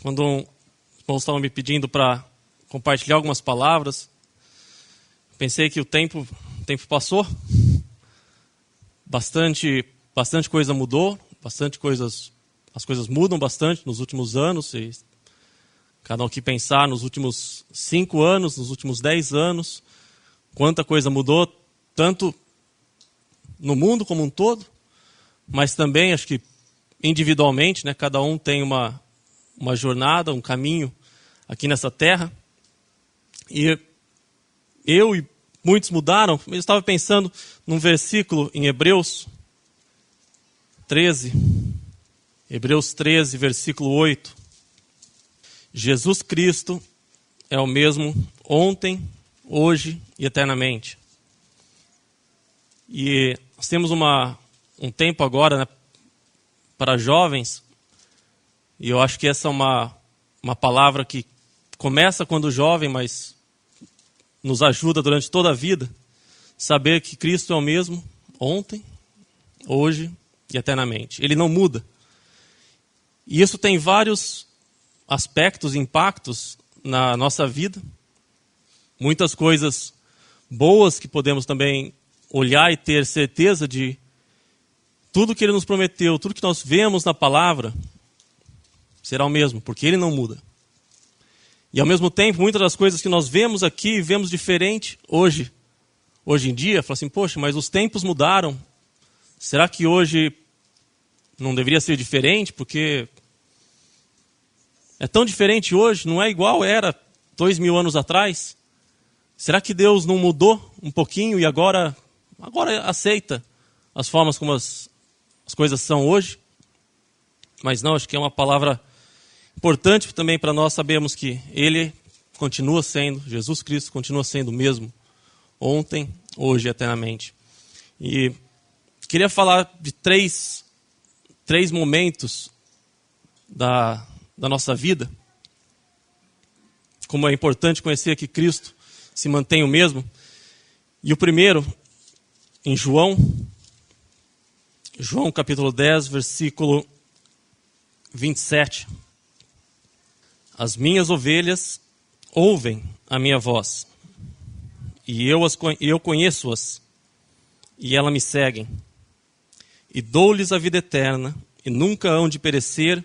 quando os irmãos estavam me pedindo para compartilhar algumas palavras, pensei que o tempo passou, bastante coisa mudou, as coisas mudam bastante nos últimos anos, e cada um aqui pensar nos últimos 5 anos, nos últimos 10 anos, quanta coisa mudou, tanto no mundo como um todo, mas também acho que individualmente, né, cada um tem uma jornada, um caminho aqui nessa terra. E eu e muitos mudaram. Eu estava pensando num versículo em Hebreus 13, versículo 8. Jesus Cristo é o mesmo ontem, hoje e eternamente. E nós temos um tempo agora, né, para jovens, e eu acho que essa é uma palavra que começa quando jovem, mas nos ajuda durante toda a vida, saber que Cristo é o mesmo ontem, hoje e eternamente. Ele não muda. E isso tem vários aspectos, impactos na nossa vida. Muitas coisas boas que podemos também olhar e ter certeza de tudo que Ele nos prometeu, tudo que nós vemos na palavra, será o mesmo, porque Ele não muda. E ao mesmo tempo, muitas das coisas que nós vemos aqui, vemos diferente hoje em dia, fala assim, poxa, mas os tempos mudaram. Será que hoje não deveria ser diferente? Porque é tão diferente hoje, não é igual era 2000 anos atrás. Será que Deus não mudou um pouquinho e agora aceita as formas como as coisas são hoje? Mas não, acho que é uma palavra importante também para nós sabermos que Ele continua sendo, Jesus Cristo continua sendo o mesmo ontem, hoje e eternamente. E queria falar de três momentos da nossa vida, como é importante conhecer que Cristo se mantém o mesmo. E o primeiro, em João capítulo 10, versículo 27. As minhas ovelhas ouvem a minha voz, e eu conheço-as, e elas me seguem. E dou-lhes a vida eterna, e nunca hão de perecer,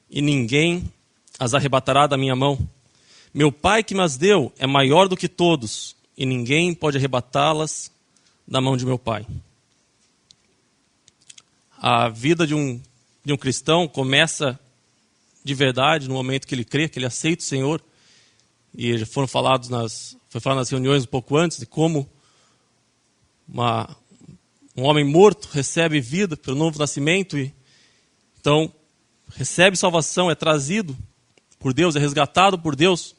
e ninguém as arrebatará da minha mão. Meu Pai que me deu é maior do que todos, e ninguém pode arrebatá-las da mão de meu Pai. A vida de um cristão começa de verdade no momento que ele crê, que ele aceita o Senhor. E já foi falado nas reuniões um pouco antes de como um homem morto recebe vida pelo novo nascimento, e então recebe salvação, é trazido por Deus, é resgatado por Deus.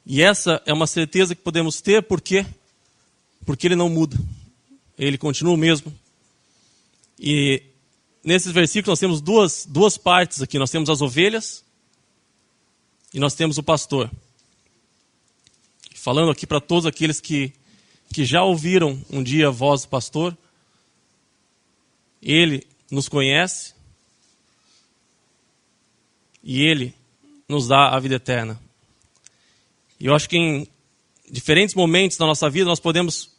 E essa é uma certeza que podemos ter, porque Ele não muda, Ele continua o mesmo. E nesses versículos nós temos duas partes aqui. Nós temos as ovelhas e nós temos o pastor. Falando aqui para todos aqueles que já ouviram um dia a voz do pastor, Ele nos conhece e Ele nos dá a vida eterna. E eu acho que em diferentes momentos da nossa vida nós podemos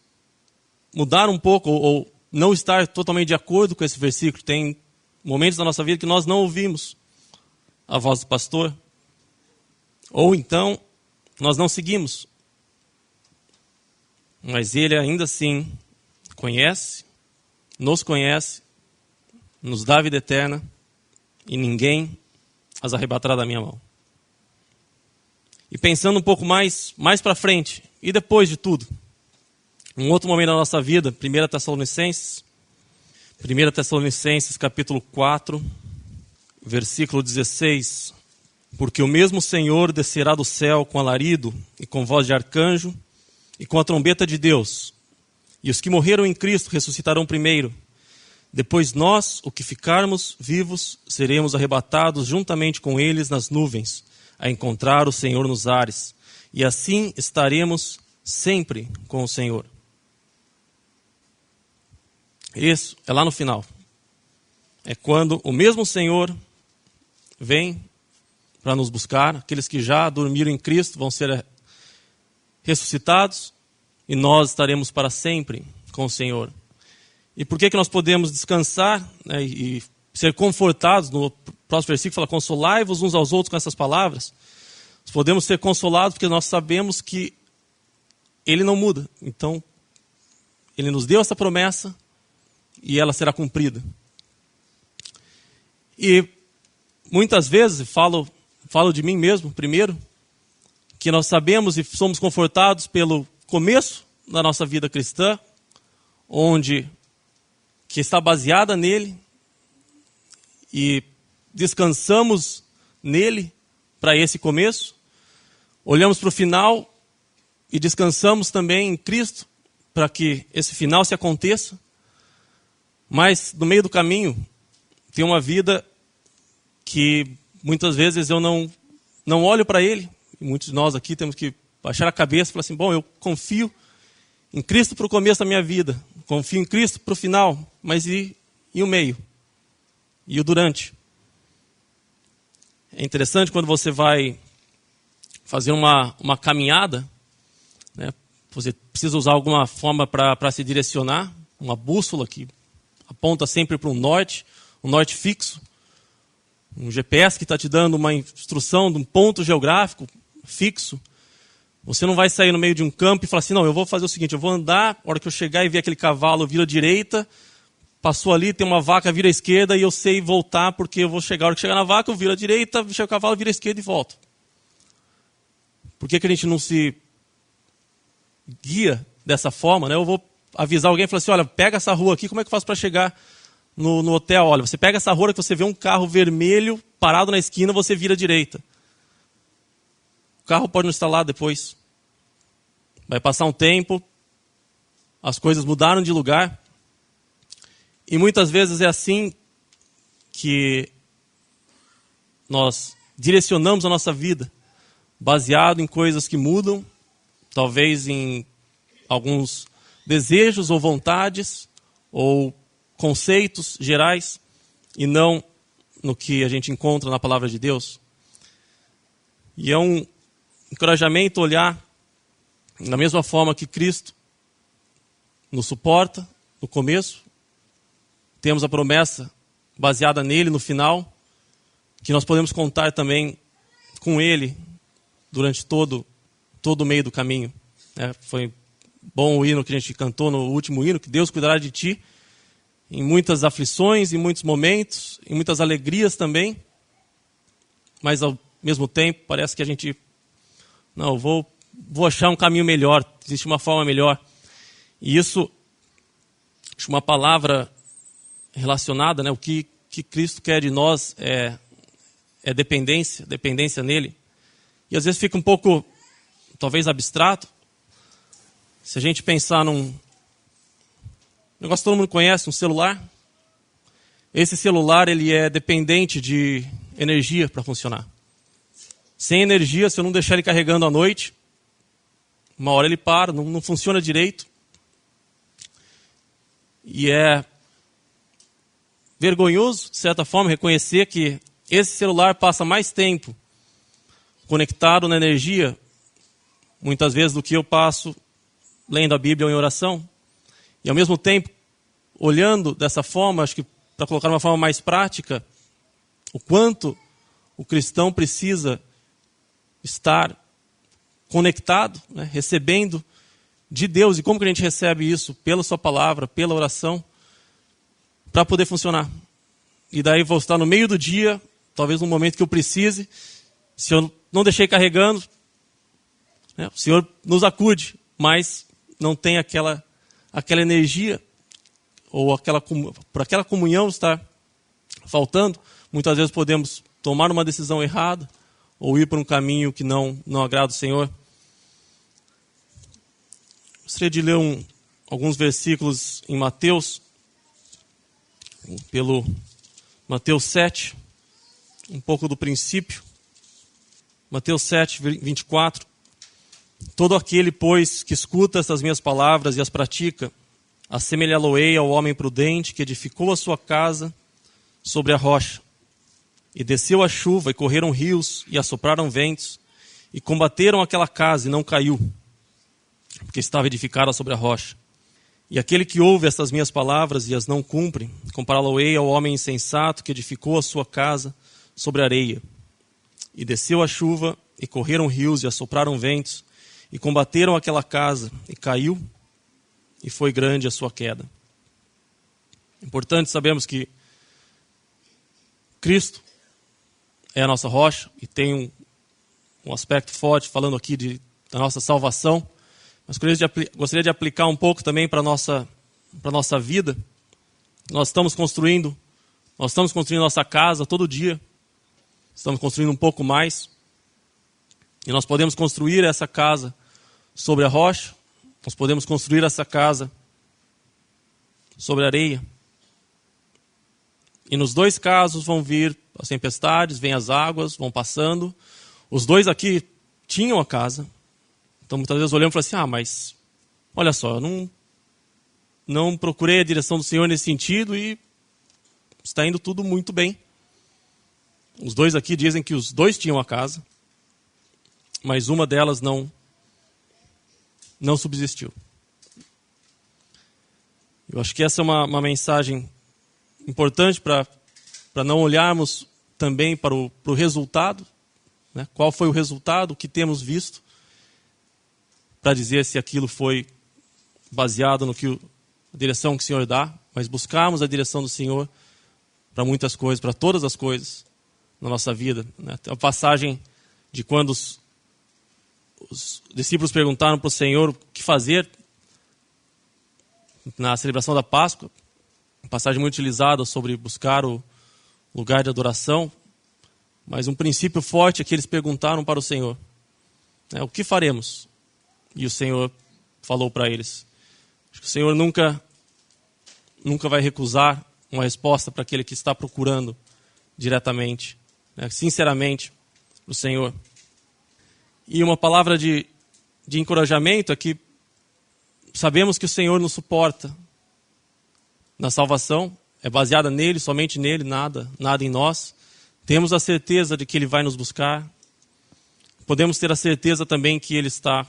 mudar um pouco ou não estar totalmente de acordo com esse versículo. Tem momentos da nossa vida que nós não ouvimos a voz do pastor, ou então nós não seguimos. Mas Ele ainda assim nos dá a vida eterna, e ninguém as arrebatará da minha mão. E pensando um pouco mais para frente, e depois de tudo, um outro momento da nossa vida, 1 Tessalonicenses capítulo 4, versículo 16. Porque o mesmo Senhor descerá do céu com alarido e com voz de arcanjo e com a trombeta de Deus. E os que morreram em Cristo ressuscitarão primeiro. Depois nós, o que ficarmos vivos, seremos arrebatados juntamente com eles nas nuvens, a encontrar o Senhor nos ares. E assim estaremos sempre com o Senhor. Isso é lá no final. É quando o mesmo Senhor vem para nos buscar. Aqueles que já dormiram em Cristo vão ser ressuscitados e nós estaremos para sempre com o Senhor. E por que nós podemos descansar, né, e ser confortados? No próximo versículo fala: consolai-vos uns aos outros com essas palavras. Nós podemos ser consolados porque nós sabemos que Ele não muda. Então, Ele nos deu essa promessa e ela será cumprida. E muitas vezes, falo de mim mesmo primeiro, que nós sabemos e somos confortados pelo começo da nossa vida cristã, que está baseada nele, e descansamos nele para esse começo. Olhamos para o final e descansamos também em Cristo para que esse final se aconteça. Mas no meio do caminho tem uma vida que muitas vezes eu não olho para ele. E muitos de nós aqui temos que baixar a cabeça e falar assim: bom, eu confio em Cristo para o começo da minha vida, confio em Cristo para o final, mas e o meio? E o durante? É interessante quando você vai fazer uma caminhada, né? Você precisa usar alguma forma para se direcionar, uma bússola que aponta sempre para um norte fixo, um GPS que está te dando uma instrução de um ponto geográfico fixo. Você não vai sair no meio de um campo e falar assim: não, eu vou fazer o seguinte, eu vou andar, a hora que eu chegar e ver aquele cavalo, vira à direita, passou ali, tem uma vaca, vira à esquerda, e eu sei voltar, porque eu vou chegar, a hora que chegar na vaca, eu viro à direita, chega o cavalo, vira à esquerda e volto. Por que a gente não se guia dessa forma, né? Eu vou avisar alguém e falar assim: olha, pega essa rua aqui, como é que eu faço para chegar no hotel? Olha, você pega essa rua que você vê um carro vermelho parado na esquina, você vira à direita. O carro pode não estar lá depois. Vai passar um tempo, as coisas mudaram de lugar. E muitas vezes é assim que nós direcionamos a nossa vida, baseado em coisas que mudam, talvez em alguns desejos ou vontades, ou conceitos gerais, e não no que a gente encontra na palavra de Deus. E é um encorajamento olhar da mesma forma que Cristo nos suporta no começo. Temos a promessa baseada nele no final, que nós podemos contar também com ele durante todo o meio do caminho. Foi bom o hino que a gente cantou no último hino, que Deus cuidará de ti em muitas aflições, em muitos momentos, em muitas alegrias também. Mas ao mesmo tempo parece que a gente, não, vou achar um caminho melhor, existe uma forma melhor. E isso, acho uma palavra relacionada, né? O que Cristo quer de nós é dependência nele. E às vezes fica um pouco, talvez, abstrato. Se a gente pensar num negócio que todo mundo conhece, um celular. Esse celular, ele é dependente de energia para funcionar. Sem energia, se eu não deixar ele carregando à noite, uma hora ele para, não funciona direito. E é vergonhoso, de certa forma, reconhecer que esse celular passa mais tempo conectado na energia, muitas vezes, do que eu passo lendo a Bíblia ou em oração. E ao mesmo tempo, olhando dessa forma, acho que para colocar de uma forma mais prática, o quanto o cristão precisa estar conectado, né, recebendo de Deus. E como que a gente recebe isso? Pela sua palavra, pela oração, para poder funcionar. E daí vou estar no meio do dia, talvez num momento que eu precise, se eu não deixei carregando, né, o Senhor nos acude, mas não tem aquela energia, ou por aquela comunhão estar faltando, muitas vezes podemos tomar uma decisão errada, ou ir por um caminho que não agrada o Senhor. Gostaria de ler alguns versículos em Mateus, pelo Mateus 7, um pouco do princípio. Mateus 7, 24. Todo aquele, pois, que escuta estas minhas palavras e as pratica, assemelhá-lo-ei ao homem prudente que edificou a sua casa sobre a rocha. E desceu a chuva, e correram rios, e assopraram ventos, e combateram aquela casa, e não caiu, porque estava edificada sobre a rocha. E aquele que ouve estas minhas palavras e as não cumpre, compará-lo-ei ao homem insensato que edificou a sua casa sobre a areia. E desceu a chuva, e correram rios, e assopraram ventos, e combateram aquela casa, e caiu, e foi grande a sua queda. Importante sabemos que Cristo é a nossa rocha, e tem um aspecto forte falando aqui da nossa salvação, mas gostaria de aplicar um pouco também para a nossa vida. Nós estamos construindo nossa casa todo dia, estamos construindo um pouco mais, e nós podemos construir essa casa sobre a rocha, nós podemos construir essa casa sobre a areia. E nos dois casos vão vir as tempestades, vêm as águas, vão passando. Os dois aqui tinham a casa. Então muitas vezes olhamos e falamos assim, mas olha só, eu não procurei a direção do Senhor nesse sentido e está indo tudo muito bem. Os dois aqui dizem que os dois tinham a casa, mas uma delas não subsistiu. Eu acho que essa é uma mensagem importante para não olharmos também para o resultado, né? Qual foi o resultado, o que temos visto, para dizer se aquilo foi baseado a direção que o Senhor dá, mas buscarmos a direção do Senhor para muitas coisas, para todas as coisas na nossa vida, né? Tem a passagem de quando os discípulos perguntaram para o Senhor o que fazer na celebração da Páscoa, uma passagem muito utilizada sobre buscar o lugar de adoração, mas um princípio forte é que eles perguntaram para o Senhor, né, o que faremos? E o Senhor falou para eles. Acho que o Senhor nunca vai recusar uma resposta para aquele que está procurando diretamente, né, sinceramente, o Senhor. E uma palavra de encorajamento é que sabemos que o Senhor nos suporta na salvação, é baseada nele, somente nele, nada em nós. Temos a certeza de que ele vai nos buscar. Podemos ter a certeza também que ele está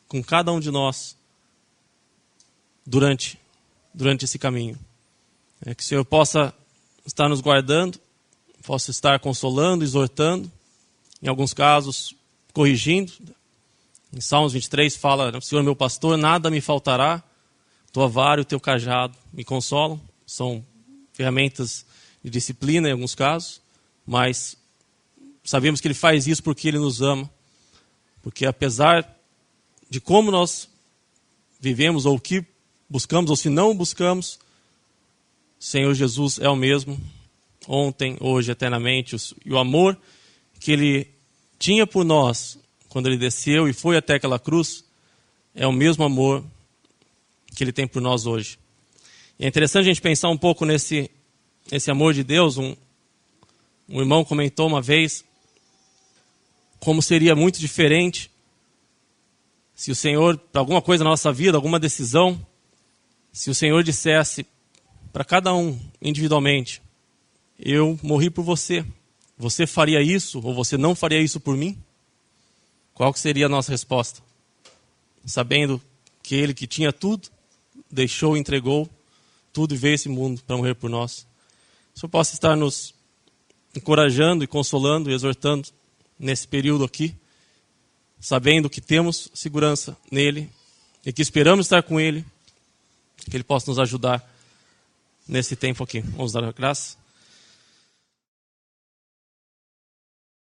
com cada um de nós durante esse caminho. Que o Senhor possa estar nos guardando, possa estar consolando, exortando, em alguns casos corrigindo. Em Salmos 23 fala, Senhor é meu pastor, nada me faltará, tua vara e o teu cajado me consolam. São ferramentas de disciplina em alguns casos, mas sabemos que ele faz isso porque ele nos ama. Porque apesar de como nós vivemos, ou o que buscamos, ou se não buscamos, o Senhor Jesus é o mesmo, ontem, hoje, eternamente. E o amor que ele tinha por nós, quando ele desceu e foi até aquela cruz, é o mesmo amor que ele tem por nós hoje. E é interessante a gente pensar um pouco nesse amor de Deus. Um irmão comentou uma vez como seria muito diferente se o Senhor, para alguma coisa na nossa vida, alguma decisão, se o Senhor dissesse para cada um individualmente, eu morri por você, você faria isso ou você não faria isso por mim? Qual que seria a nossa resposta? Sabendo que ele que tinha tudo, deixou, entregou tudo e veio a esse mundo para morrer por nós. O Senhor possa estar nos encorajando e consolando e exortando nesse período aqui, sabendo que temos segurança nele e que esperamos estar com ele, que ele possa nos ajudar nesse tempo aqui. Vamos dar a graça.